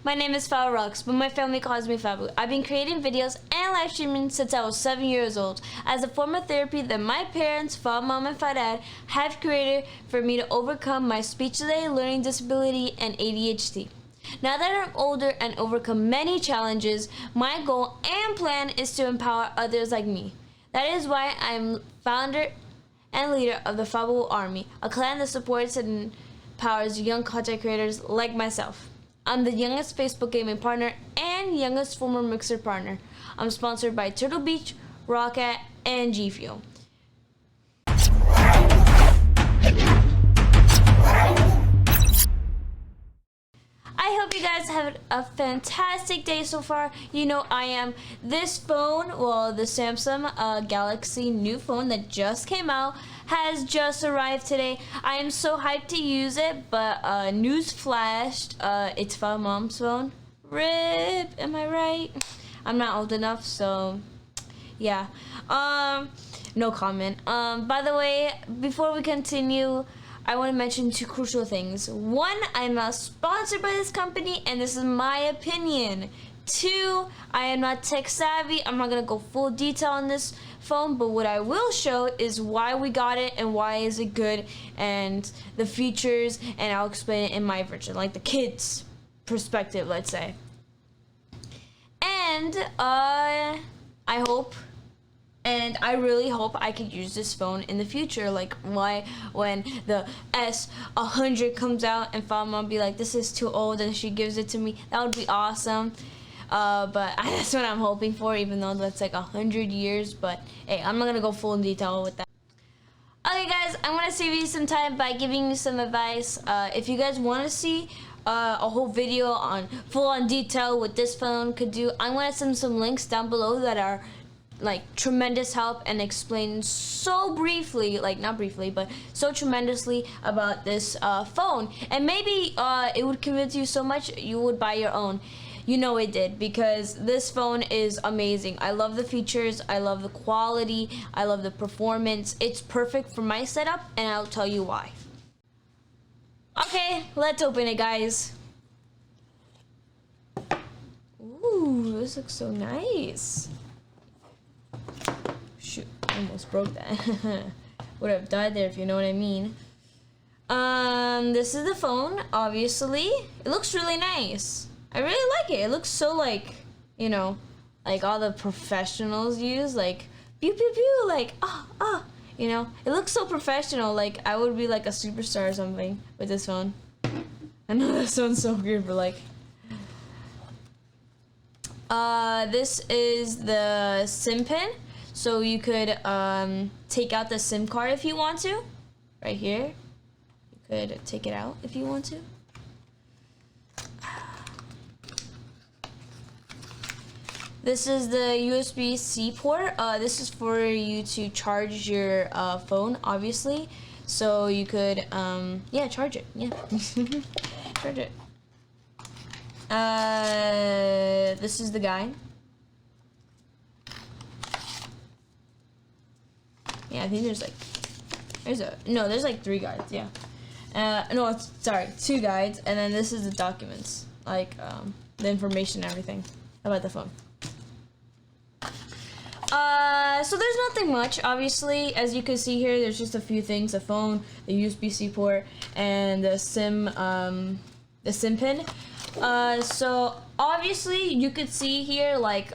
My name is FabuRocks, but my family calls me Fabu. I've been creating videos and live streaming since I was 7 years old as a form of therapy that my parents, Mom and Dad, have created for me to overcome my speech delay, learning disability, and ADHD. Now that I'm older and overcome many challenges, my goal and plan is to empower others like me. That is why I'm founder and leader of the Fabu Army, a clan that supports and empowers young content creators like myself. I'm the youngest Facebook gaming partner and youngest former Mixer partner. I'm sponsored by Turtle Beach, ROCCAT, and GFUEL. I hope you guys have a fantastic day so far. You know I am. This phone, well, the Samsung Galaxy new phone that just came out has just arrived today. I am so hyped to use it, but news flashed. It's my mom's phone. RIP, am I right? I'm not old enough, so yeah. No comment. By the way, before we continue, I want to mention two crucial things. One, I'm not sponsored by this company, and this is my opinion. Two, I am not tech savvy. I'm not going to go full detail on this phone, but what I will show is why we got it and why is it good and the features, and I'll explain it in my version, like the kids' perspective, let's say. And I hope, and I really hope I could use this phone in the future. Like, why when the S100 comes out and Fabu be like, this is too old, and she gives it to me, that would be awesome. But that's what I'm hoping for, even though that's like 100 years. But hey, I'm not gonna go full in detail with that. Okay guys, I want to save you some time by giving you some advice. If you guys want to see a whole video on full on detail what this phone could do, I'm gonna send some links down below that are like tremendous help and explain so briefly, like not briefly, but so tremendously about this phone. And maybe it would convince you so much you would buy your own. You know it did, because this phone is amazing. I love the features, I love the quality, I love the performance. It's perfect for my setup, and I'll tell you why. Okay, let's open it, guys. Ooh, this looks so nice. Shoot, I almost broke that. Would have died there, if you know what I mean. This is the phone, obviously. It looks really nice. I really like it. It looks so like, you know, like all the professionals use, like pew pew pew, like you know. It looks so professional, like I would be like a superstar or something with this phone. I know that sounds so weird, but like, this is the SIM pin, so you could take out the SIM card if you want to. Right here, you could take it out if you want to. This is the USB-C port. This is for you to charge your phone, obviously. So you could, yeah, charge it. Yeah, charge it. This is the guide. Yeah, I think there's like 3 guides. Yeah. No, sorry, 2 guides, and then this is the documents, like the information and everything about the phone. So there's nothing much, obviously. As you can see here, there's just a few things: the phone, the USB-C port, and the SIM pin. So obviously you could see here, like,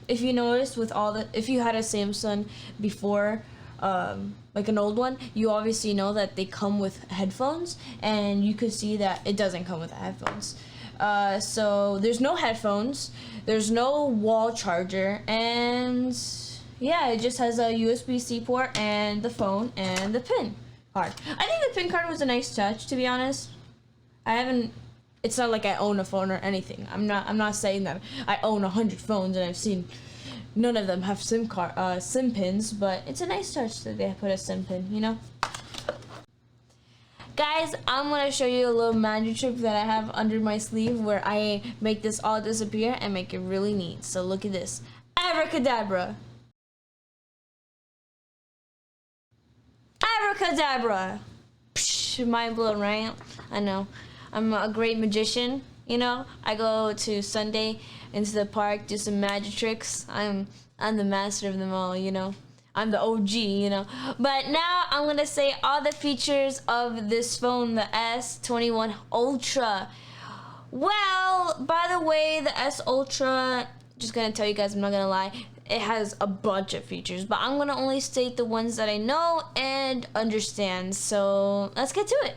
if you noticed with if you had a Samsung before, like an old one, you obviously know that they come with headphones, and you could see that it doesn't come with headphones. So there's no headphones, there's no wall charger, and yeah, it just has a USB-C port and the phone and the pin card. I think the pin card was a nice touch, to be honest. It's not like I own a phone or anything. I'm not saying that I own 100 phones and I've seen none of them have SIM pins, but it's a nice touch that they put a SIM pin, you know? Guys, I'm gonna show you a little magic trick that I have under my sleeve where I make this all disappear and make it really neat. So look at this. Abracadabra. Abracadabra. Psh, mind blown, right? I know. I'm a great magician. You know, I go to Sunday into the park, do some magic tricks. I'm the master of them all, you know. I'm the OG, you know. But now I'm gonna say all the features of this phone, the S21 Ultra. Well, by the way, the S Ultra, just gonna tell you guys, I'm not gonna lie, it has a bunch of features, but I'm gonna only state the ones that I know and understand. So let's get to it.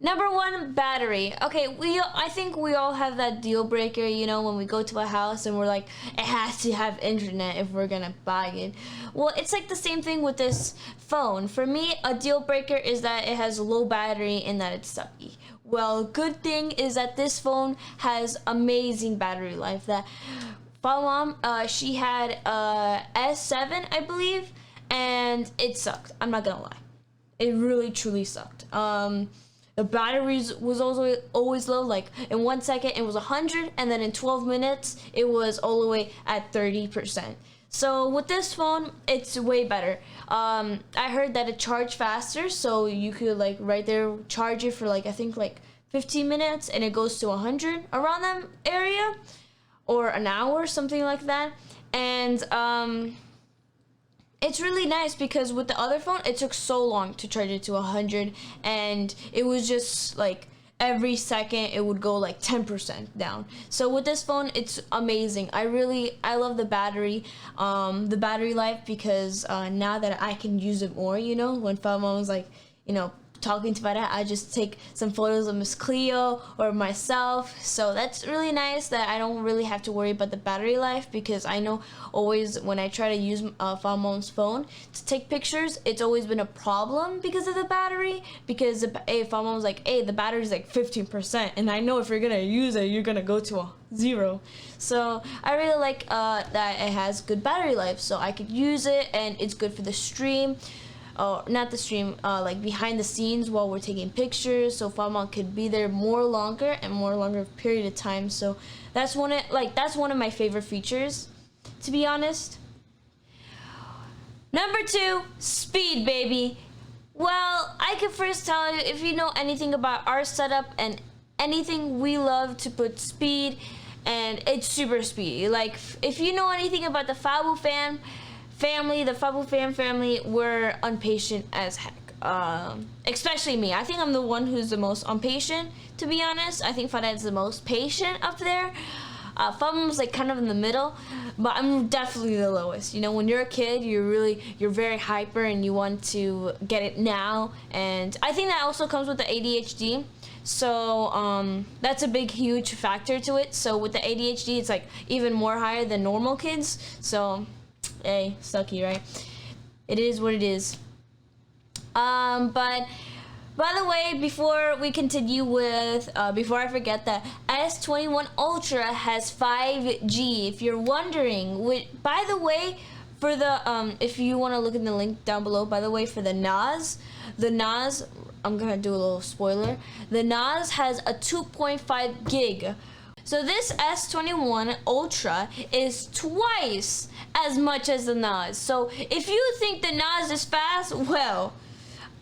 Number 1, battery. Okay, I think we all have that deal breaker, you know, when we go to a house and we're like, it has to have internet if we're gonna buy it. Well, it's like the same thing with this phone. For me, a deal breaker is that it has low battery and that it's sucky. Well, good thing is that this phone has amazing battery life. That Mom, she had S7, I believe, and it sucked. I'm not gonna lie, it really truly sucked. The batteries was also always low. Like in 1 second it was 100, and then in 12 minutes it was all the way at 30%. So with this phone, it's way better. I heard that it charged faster, so you could like right there charge it for like I think like 15 minutes, and it goes to 100 around that area, or an hour, something like that. And it's really nice because with the other phone, it took so long to charge it to 100, and it was just like every second it would go like 10% down. So with this phone, it's amazing. I love the battery life, because now that I can use it more, you know, when Fabu was like, you know, talking to my dad, I just take some photos of Miss Cleo or myself. So that's really nice that I don't really have to worry about the battery life, because I know always when I try to use Fabu's phone to take pictures, it's always been a problem because of the battery. Because if Fabu was like, hey, the battery's like 15%, and I know if you're gonna use it, you're gonna go to a 0. So I really like that it has good battery life, so I could use it, and it's good for the stream. Not the stream, like behind the scenes while we're taking pictures, so Fabu could be there more longer period of time. So that's one of my favorite features, to be honest. Number 2, speed, baby. Well, I can first tell you, if you know anything about our setup and anything, we love to put speed, and it's super speedy. Like if you know anything about the Fabu family, we're impatient as heck. Especially me. I think I'm the one who's the most impatient, to be honest. I think Fadad's the most patient up there. Fabu's like kind of in the middle, but I'm definitely the lowest. You know, when you're a kid, you're very hyper and you want to get it now. And I think that also comes with the ADHD. So that's a big, huge factor to it. So with the ADHD, it's like even more higher than normal kids. So hey, sucky, right? It is what it is. But by the way, before we continue with, before I forget, the S21 Ultra has 5G. If you're wondering, by the way, for the if you want to look in the link down below, by the way, for the NAS, I'm gonna do a little spoiler. The NAS has a 2.5 gig. So this S21 Ultra is twice as much as the NAS. So if you think the NAS is fast, well,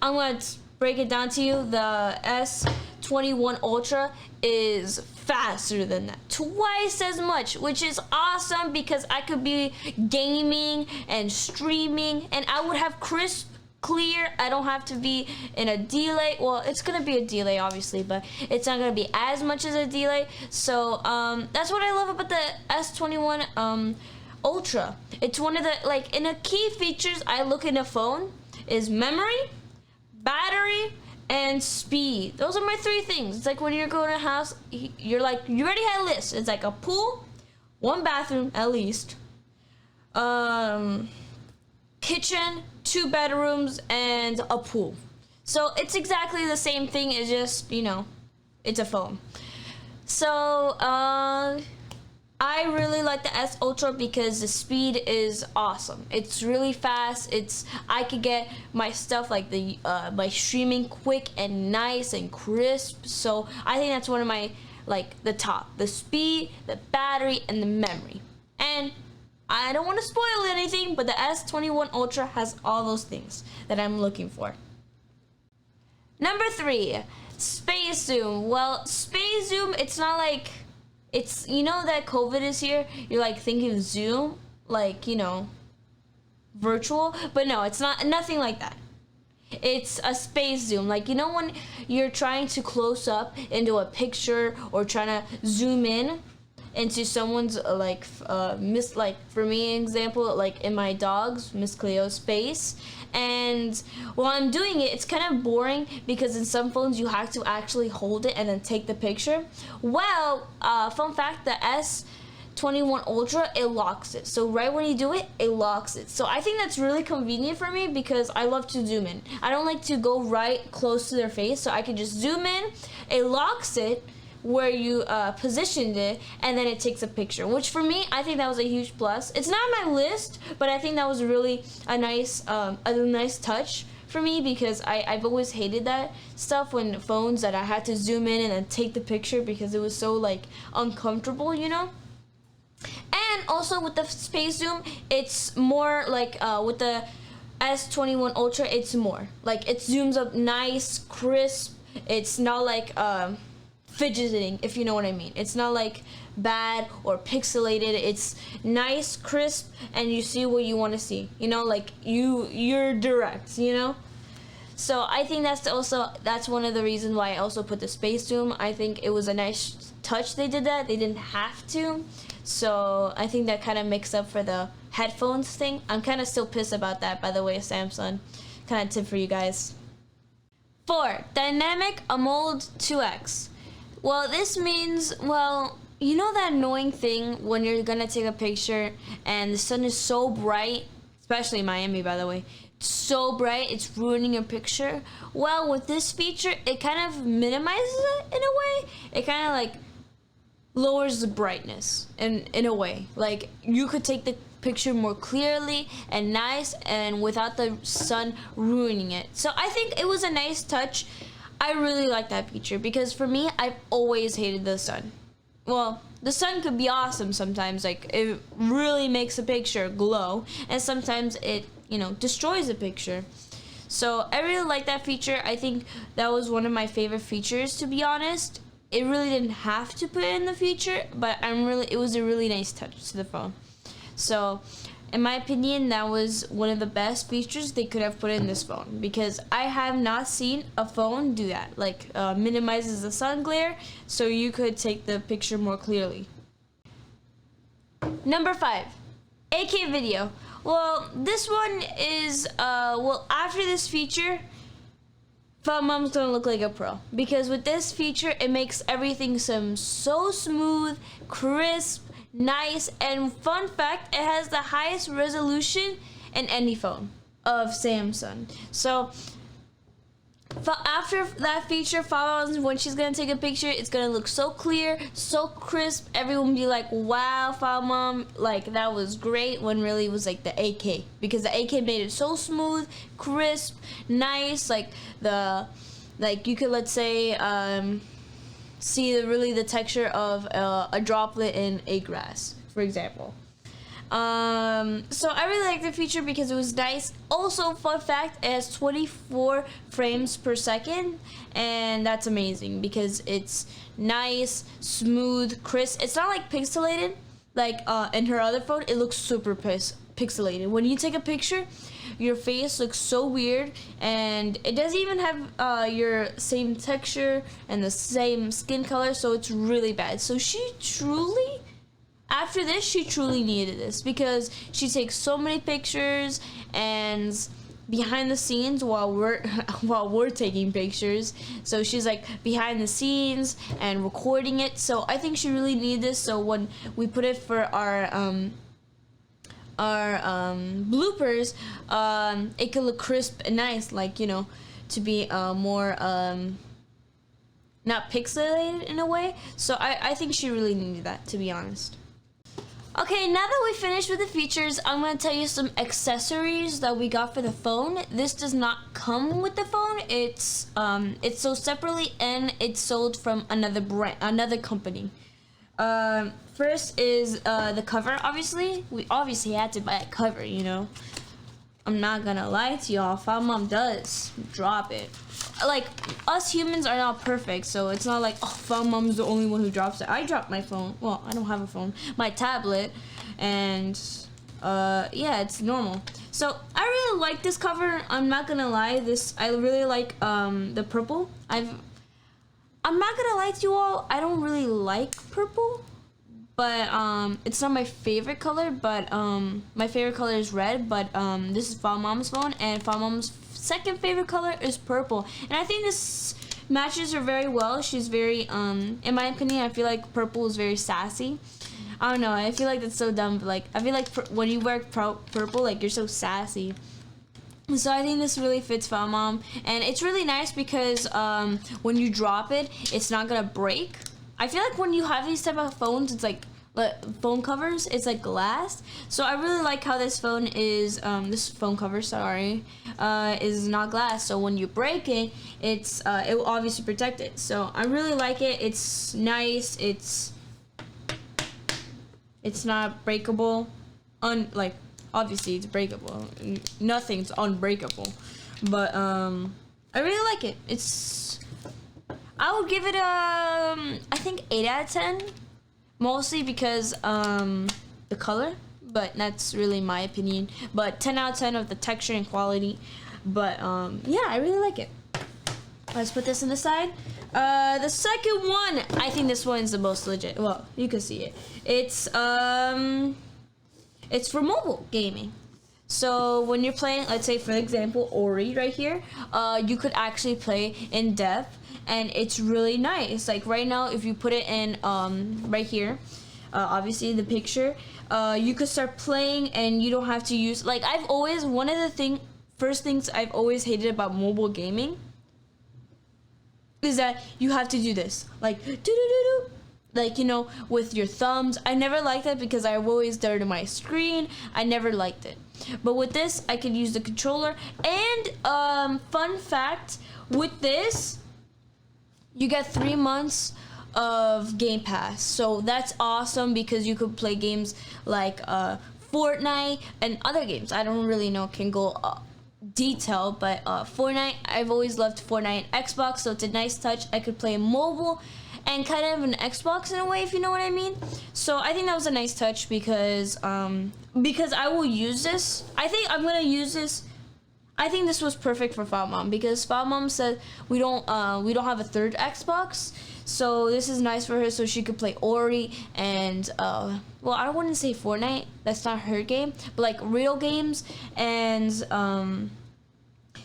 I'm going to break it down to you. The S21 Ultra is faster than that. Twice as much, which is awesome, because I could be gaming and streaming, and I would have crisp, clear. I don't have to be in a delay. Well, it's gonna be a delay obviously, but it's not gonna be as much as a delay. So that's what I love about the S21 Ultra. It's one of the, like, in the key features I look in a phone is memory, battery, and speed. Those are my 3 things. It's like when you're going to a house, you're like, you already had a list. It's like a pool, 1 bathroom at least, kitchen, 2 bedrooms, and a pool. So it's exactly the same thing. It's just, you know, it's a phone. So I really like the S Ultra because the speed is awesome. It's really fast. I could get my stuff, like my streaming, quick and nice and crisp. So I think that's one of my, like, the top. The speed, the battery, and the memory. And I don't want to spoil anything, but the S21 Ultra has all those things that I'm looking for. Number 3, Space zoom. Well, space zoom, it's not like, it's, you know that COVID is here, you're like thinking zoom, like, you know, virtual, but no, it's not, nothing like that. It's a space zoom, like, you know when you're trying to close up into a picture or trying to zoom in into someone's like like for me example, like in my dog's Miss Cleo's face, and while I'm doing it, it's kind of boring because in some phones you have to actually hold it and then take the picture. Well, fun fact, the S21 Ultra, it locks it. So right when you do it, it locks it. So I think that's really convenient for me because I love to zoom in. I don't like to go right close to their face, so I can just zoom in, it locks it where you positioned it, and then it takes a picture, which for me, I think that was a huge plus. It's not on my list, but I think that was really a nice touch for me because I've always hated that stuff when phones that I had to zoom in and then take the picture because it was so like uncomfortable, you know? And also with the space zoom, it's more like with the S21 Ultra, it's more like it zooms up nice, crisp. It's not like fidgeting, if you know what I mean. It's not like bad or pixelated. It's nice, crisp, and you see what you want to see. You know, like you're direct, you know? So I think that's one of the reasons why I also put the space zoom. I think it was a nice touch they did that. They didn't have to. So I think that kind of makes up for the headphones thing. I'm kind of still pissed about that, by the way, Samsung. Kind of tip for you guys. 4. Dynamic AMOLED 2X. Well, this means, well, you know that annoying thing when you're gonna take a picture and the sun is so bright, especially in Miami, by the way, it's so bright, it's ruining your picture. Well, with this feature, it kind of minimizes it in a way. It kind of like lowers the brightness in a way. Like, you could take the picture more clearly and nice and without the sun ruining it. So I think it was a nice touch. I really like that feature because for me, I've always hated the sun. Well, the sun could be awesome sometimes, like it really makes a picture glow, and sometimes it, you know, destroys a picture. So I really like that feature. I think that was one of my favorite features, to be honest. It really didn't have to put in the feature, but it was a really nice touch to the phone. So in my opinion, that was one of the best features they could have put in this phone because I have not seen a phone do that. Like minimizes the sun glare so you could take the picture more clearly. Number 5, 8K video. Well, this one is, well, after this feature, Mom's gonna look like a pro because with this feature, it makes everything so smooth, crisp, nice, and fun fact, it has the highest resolution in any phone of Samsung. So after that feature, when she's gonna take a picture, it's gonna look so clear, so crisp. Everyone will be like, wow, Mom, like that was great, when really it was like the 8K because the 8K made it so smooth, crisp, nice. Like you could, let's say, see the texture of a droplet in a grass, for example. So I really like the feature because it was nice. Also, fun fact, it has 24 frames per second, and that's amazing because it's nice, smooth, crisp. It's not like pixelated like in her other phone. It looks super pixelated. When you take a picture, your face looks so weird, and it doesn't even have your same texture and the same skin color, so it's really bad. So after this, she truly needed this because she takes so many pictures and behind the scenes while we're taking pictures. So she's like behind the scenes and recording it. So I think she really needed this. So when we put it for our bloopers, it could look crisp and nice, like, you know, to be more not pixelated in a way. So I think she really needed that, to be honest. Okay, now that we finished with the features, I'm going to tell you some accessories that we got for the phone. This does not come with the phone. It's sold separately and it's sold from another brand, another company. First is the cover, obviously. We obviously had to buy a cover, you know. I'm not gonna lie to y'all. If my mom does, drop it. like us humans are not perfect, so it's not like, oh, Fun Mom's the only one who drops it. I dropped my phone. Well, I don't have a phone. My tablet, and yeah, it's normal. So I really like this cover. I'm not gonna lie. I really like the purple. I'm not gonna lie to you all. I don't really like purple, but it's not my favorite color. But my favorite color is red. But this is Fun Mom's phone, and Fun Mom's second favorite color is purple, and I think this matches her very well. She's very in my opinion, I feel like purple is very sassy. I don't know, I feel like that's so dumb, but like I feel like when you wear purple, like you're so sassy. So I think this really fits Fun Mom, and it's really nice because when you drop it, it's not gonna break. I feel like when you have these type of phones, it's like phone covers, it's like glass. So I really like how this phone is this phone cover, sorry, is not glass, so when you break it, it will obviously protect it. So I really like it. It's nice. It's not breakable. Like obviously it's breakable, nothing's unbreakable, but I really like it. I would give it I think 8 out of 10. Mostly because the color, but that's really my opinion. But 10 out of 10 of the texture and quality. But yeah, I really like it. Let's put this on the side. The second one, I think this one's the most legit. Well, you can see it. It's for mobile gaming. So when you're playing, let's say for example, Ori right here, you could actually play in depth. And it's really nice. Like right now, if you put it in right here, obviously the picture, you could start playing and you don't have to use, like I've always, one of the first things I've always hated about mobile gaming is that you have to do this, like do-do-do-do, like, you know, with your thumbs. I never liked that because I've always dirted my screen. I never liked it. But with this, I could use the controller. And fun fact, with this, you get 3 months of Game Pass. So that's awesome because you could play games like Fortnite and other games. I don't really know, can go detail, but Fortnite, I've always loved Fortnite and Xbox, so it's a nice touch. I could play mobile and kind of an Xbox in a way, if you know what I mean. So I think that was a nice touch because I will use this. I think I'm gonna use this. I think this was perfect for Fab Mom because Fab Mom said we don't have a third Xbox, so this is nice for her so she could play Ori and well, I wouldn't say Fortnite, that's not her game, but like real games, and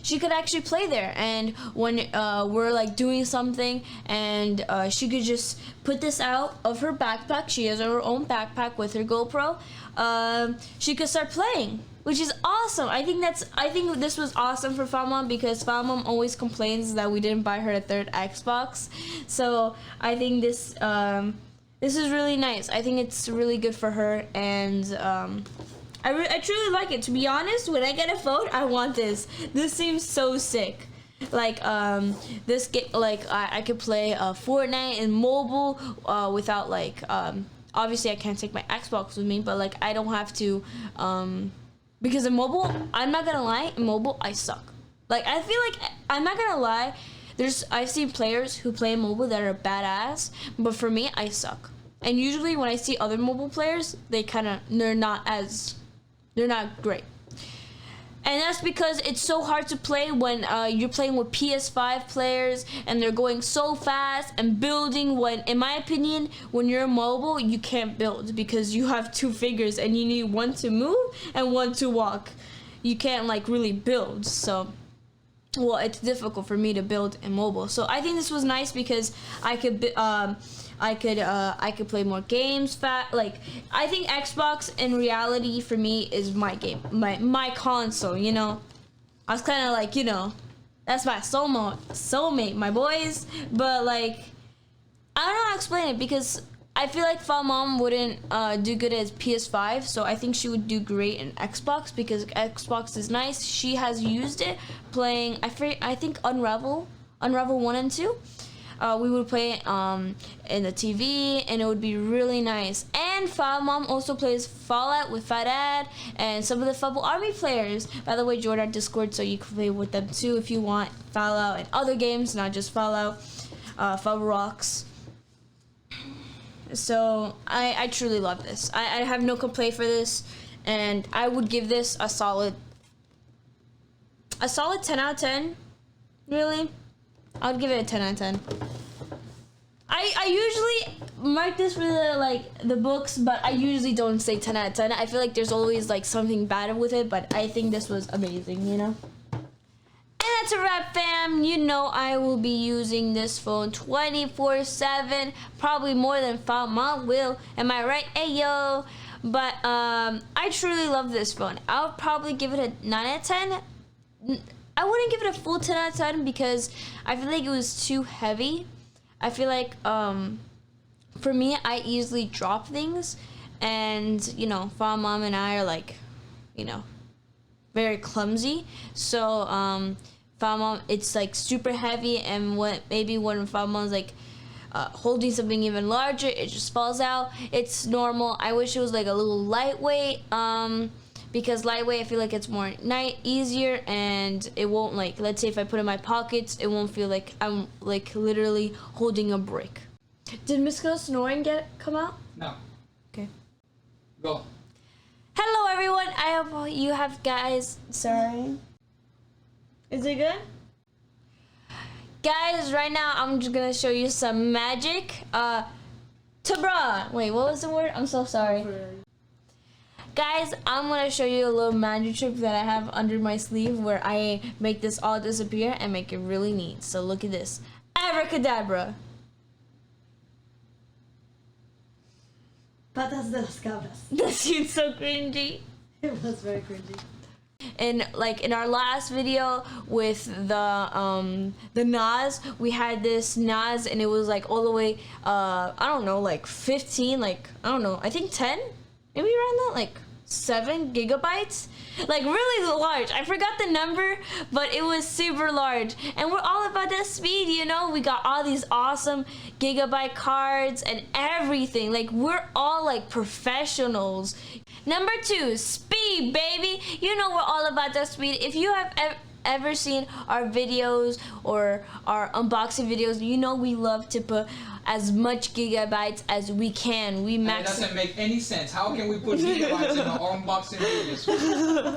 she could actually play there. And when we're like doing something, and she could just put this out of her backpack. She has her own backpack with her GoPro. She could start playing, which is awesome. I think this was awesome for Famom because Famom always complains that we didn't buy her a third Xbox. So I think this is really nice. I think it's really good for her, and I truly like it. To be honest, when I get a phone, I want this. This seems so sick. Like this get like I could play Fortnite and mobile without like obviously I can't take my Xbox with me, but like I don't have to because in mobile, I'm not gonna lie, in mobile I suck. Like I feel like, I'm not gonna lie, I've seen players who play mobile that are badass, but for me I suck. And usually when I see other mobile players, they're not great. And that's because it's so hard to play when you're playing with PS5 players and they're going so fast and building, when, in my opinion, when you're mobile, you can't build because you have two fingers and you need one to move and one to walk. You can't like really build, so well, it's difficult for me to build in mobile. So I think this was nice because I could play more games. Like I think Xbox in reality for me is my game, my console. You know, I was kind of like, you know, that's my soulmate, my boys. But like, I don't know how to explain it because I feel like Fa Mom wouldn't do good as PS5, so I think she would do great in Xbox because Xbox is nice. She has used it playing, I think Unravel 1 and 2. We would play it in the TV, and it would be really nice. And And Mom also plays Fallout with Fadad and some of the Fabu Army players. By the way, join our Discord so you can play with them too if you want Fallout and other games, not just Fallout. FabuRocks. So I truly love this. I have no complaint for this, and I would give this a solid 10 out of 10. Really, I would give it a 10 out of 10. I usually mark this for the books, but I usually don't say 10 out of 10. I feel like there's always like something bad with it, but I think this was amazing, you know. And that's a wrap, fam. You know I will be using this phone 24/7, probably more than Mom will. Am I right? Ayo. But I truly love this phone. I would probably give it a 9 out of 10. I wouldn't give it a full 10 out of 10 because I feel like it was too heavy. I feel like for me, I easily drop things, and you know, Mom and I are like, you know, very clumsy. So Mom, it's like super heavy, and when Mom's like holding something even larger, it just falls out. It's normal. I wish it was like a little lightweight, because lightweight, I feel like it's more easier, and it won't, like, let's say if I put it in my pockets, it won't feel like I'm like literally holding a brick. Did Misko snoring come out? No. Okay. Go. Hello everyone, I hope you have guys. Sorry. Is it good? Guys, right now I'm just gonna show you some magic. Tabra. Wait, what was the word? I'm so sorry. Guys, I'm gonna show you a little magic trick that I have under my sleeve where I make this all disappear and make it really neat. So look at this. Abracadabra. Patas de las cabras. That seems so cringy. It was very cringy. And like in our last video with the NAS, we had this NAS and it was like all the way I don't know, like 15, like I don't know, I think 10, maybe around that, like 7 gigabytes, like really large. I forgot the number, but it was super large, and we're all about that speed, you know. We got all these awesome gigabyte cards and everything. Like we're all like professionals. Number 2, speed, baby. You know we're all about that speed. If you have ever seen our videos or our unboxing videos, you know we love to put as much gigabytes as we can. We max. That doesn't make any sense. How can we put gigabytes in our unboxing videos?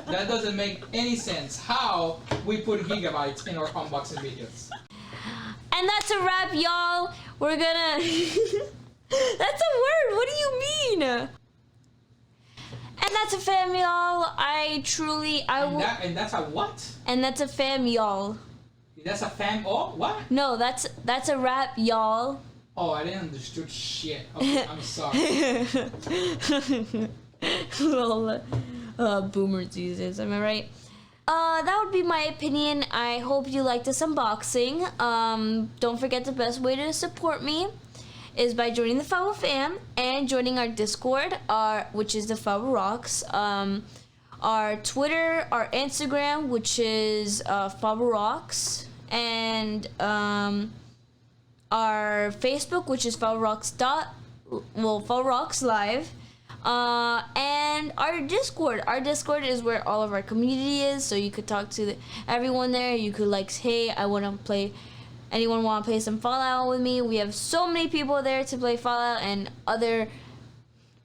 That doesn't make any sense. How we put gigabytes in our unboxing videos? And that's a wrap, y'all. We're gonna. That's a word. What do you mean? And that's a fam, y'all. And that's a what? And that's a fam, y'all. That's a fam. Oh, what? No, that's a wrap, y'all. Oh, I didn't understood shit. Okay, I'm sorry. Lol. Boomers uses. Am I right? That would be my opinion. I hope you liked this unboxing. Don't forget the best way to support me is by joining the Fabu fam and joining our Discord, which is the FabuRocks. Our Twitter, our Instagram, which is FabuRocks, and our Facebook, which is FabuRocks Live, and our Discord. Our Discord is where all of our community is, so you could talk to everyone there. You could like, hey, I want to play. Anyone want to play some Fallout with me? We have so many people there to play Fallout and other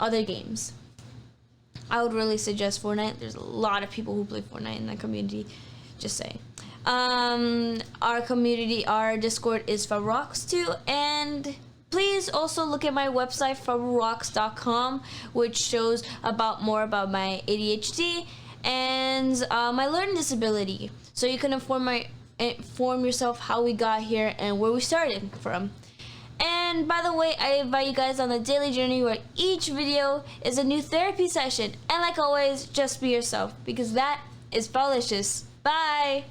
games. I would really suggest Fortnite. There's a lot of people who play Fortnite in the community. Just saying. Our community, our Discord is FabuRocks too, and please also look at my website FabuRocks.com, which shows more about my ADHD and my learning disability, so you can inform yourself how we got here and where we started from. And by the way, I invite you guys on the daily journey where each video is a new therapy session. And like always, just be yourself, because that is Falicious. Bye!